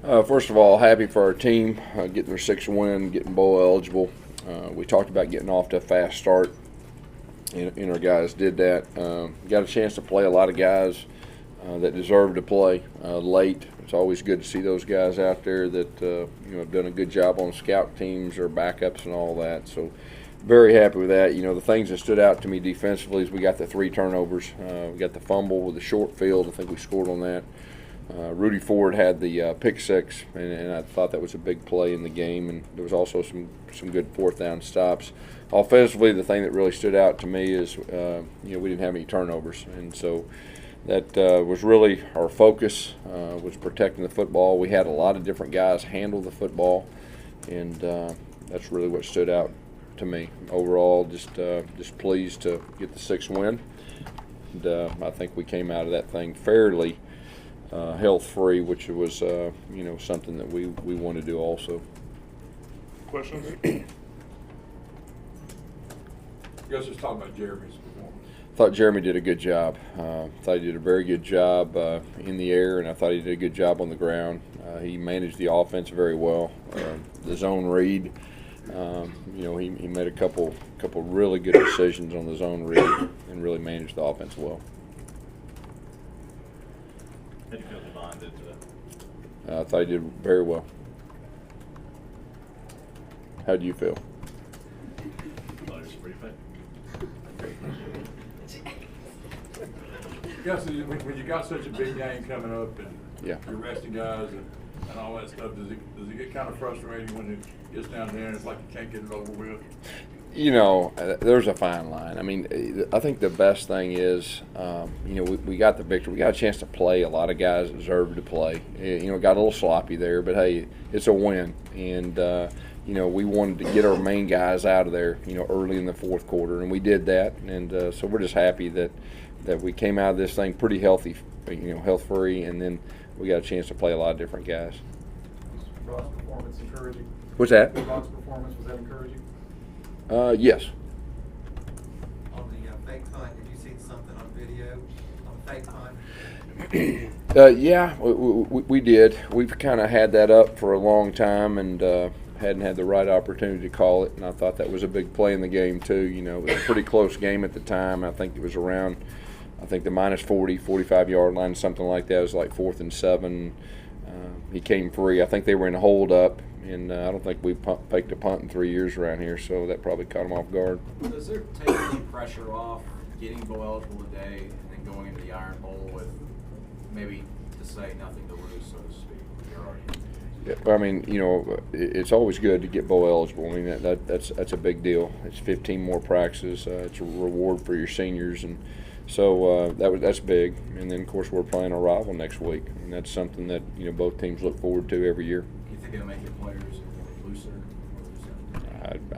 First of all, happy for our team getting their sixth win, getting bowl eligible. We talked about getting off to a fast start, and our guys did that. Got a chance to play a lot of guys that deserve to play late. It's always good to see those guys out there that have done a good job on scout teams or backups and all that. So very happy with that. The things that stood out to me defensively is we got the 3 turnovers. We got the fumble with the short field. I think we scored on that. Rudy Ford had the pick six, and I thought that was a big play in the game. And there was also some good fourth down stops. Offensively, the thing that really stood out to me is we didn't have any turnovers, and so that was really our focus, was protecting the football. We had a lot of different guys handle the football, and that's really what stood out to me. Overall, just pleased to get the 6th win. And I think we came out of that thing fairly health-free, which was something that we want to do also. Questions? Gus, just talk about Jeremy's performance. I thought Jeremy did a good job. Thought he did a very good job in the air, and I thought he did a good job on the ground. He managed the offense very well. The zone read, he made a couple really good decisions on the zone read and really managed the offense well. How do you feel Devon did today? I thought he did very well. How do you feel? I thought he was pretty fit. Gus, when you got such a big game coming up and Yeah. you're resting guys and all that stuff, does it get kind of frustrating when it gets down there and it's like you can't get it over with? There's a fine line. I mean, I think the best thing is, we got the victory. We got a chance to play. A lot of guys deserved to play. Got a little sloppy there, but hey, it's a win. And, we wanted to get our main guys out of there, early in the fourth quarter, and we did that. And so we're just happy that we came out of this thing pretty healthy, health-free, and then we got a chance to play a lot of different guys. Was Rob's performance encouraging? What's that? Rob's performance, was that encouraging? Yes. On the fake punt, did you see something on video on the fake punt? Yeah, we did. We've kind of had that up for a long time and hadn't had the right opportunity to call it, and I thought that was a big play in the game too. It was a pretty close game at the time. I think it was around, the minus 40, 45-yard line, something like that. It was like 4th and 7. He came free. I think they were in a hold-up, and I don't think we faked a punt in 3 years around here, so that probably caught him off guard. Does there take any pressure off getting bowl eligible today and then going into the Iron Bowl with maybe to say nothing to lose, so to speak? You're already Yeah, I mean, it's always good to get bowl eligible. I mean, that's a big deal. It's 15 more practices. It's a reward for your seniors, and so that's big. And then, of course, we're playing our rival next week, and that's something that both teams look forward to every year. You think it'll make your players looser?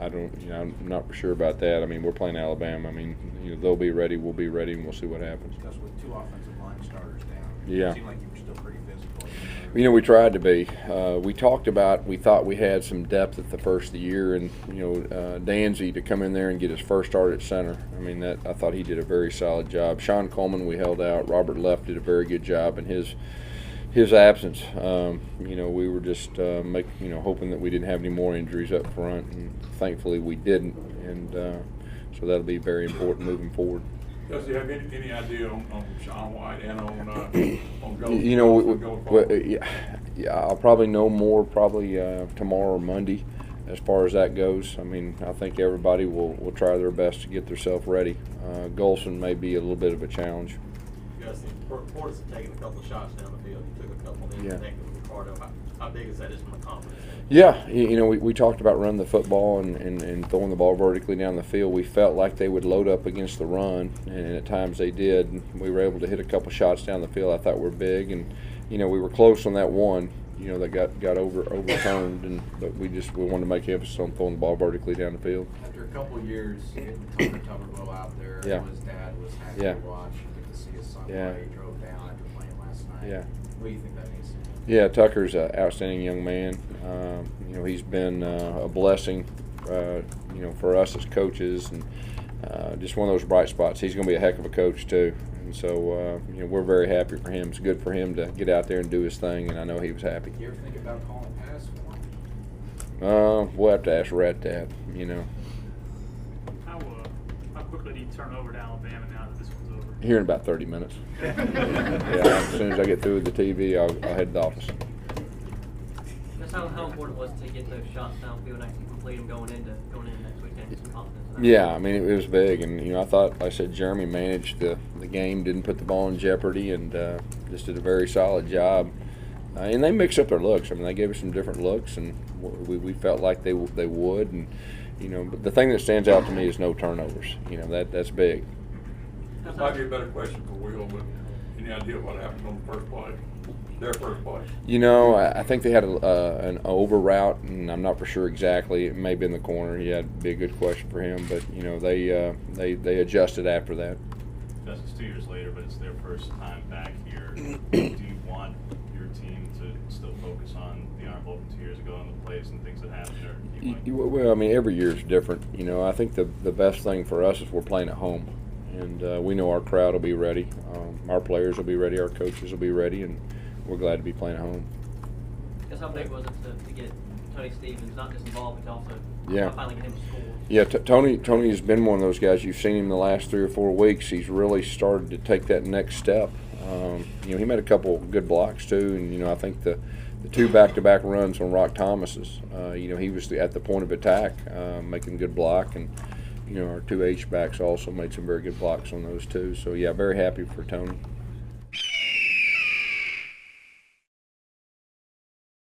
I don't, I'm not for sure about that. I mean, we're playing Alabama. I mean, they'll be ready, we'll be ready, and we'll see what happens. Just with 2 offensive line starters down. Yeah. It seemed like you were still pretty physical. We tried to be. We talked about, we thought we had some depth at the first of the year, and, Danzy to come in there and get his first start at center. I mean, I thought he did a very solid job. Sean Coleman, we held out. Robert Leff did a very good job in his absence. We were just hoping that we didn't have any more injuries up front, and thankfully we didn't. And so that'll be very important moving forward. Does he have any idea on Sean White and on going Yeah, I'll probably know more tomorrow or Monday as far as that goes. I mean, I think everybody will try their best to get themselves ready. Golson may be a little bit of a challenge. Gus, the reports have taken a couple of shots down the field. You took a couple in connected with Ricardo. How big is that just from a confidence? Yeah, we talked about running the football and throwing the ball vertically down the field. We felt like they would load up against the run, and at times they did. And we were able to hit a couple shots down the field I thought were big, and we were close on that one, that got overturned, but we wanted to make emphasis on throwing the ball vertically down the field. After a couple of years, getting Tuberville out there, his dad was happy to watch. You get to see his son play. He drove down after playing last night. Yeah. What do you think that means? Yeah, Tucker's an outstanding young man. He's been a blessing, for us as coaches, and just one of those bright spots. He's going to be a heck of a coach too, and so we're very happy for him. It's good for him to get out there and do his thing, and I know he was happy. You ever think about calling pass for him? We'll have to ask Rhett that. How quickly do you turn over to Alabama now that this one's over? Here in about 30 minutes. Yeah, as soon as I get through with the TV, I'll head to the office. Just how important was it to get those shots downfield and actually complete them going into next weekend? Get some confidence in that? Yeah, I mean, it was big, and I thought, like I said, Jeremy managed the game, didn't put the ball in jeopardy, and just did a very solid job. And they mixed up their looks. I mean, they gave us some different looks, and we felt like they would. And but the thing that stands out to me is no turnovers. That's big. This might be a better question for Will, but any idea what happened on the first play? Their first play? I think they had an over route, and I'm not for sure exactly. It may have been the corner. Yeah, it'd be a good question for him. But they adjusted after that. It's 2 years later, but it's their first time back here. Do you want your team to still focus on the Iron Bowl from 2 years ago and the plays and things that happened? Or Well, I mean, every year is different. I think the best thing for us is we're playing at home, and we know our crowd will be ready. Our players will be ready. Our coaches will be ready, and we're glad to be playing at home. Because how big was it to get Tony Stevens not just involved, but also finally get him to score? Yeah, Tony has been one of those guys. You've seen him the last 3 or 4 weeks. He's really started to take that next step. He made a couple good blocks too, and I think the 2 back-to-back runs on Rock Thomas's, he was at the point of attack, making good block, and our 2 H-backs also made some very good blocks on those too. So yeah, very happy for Tony.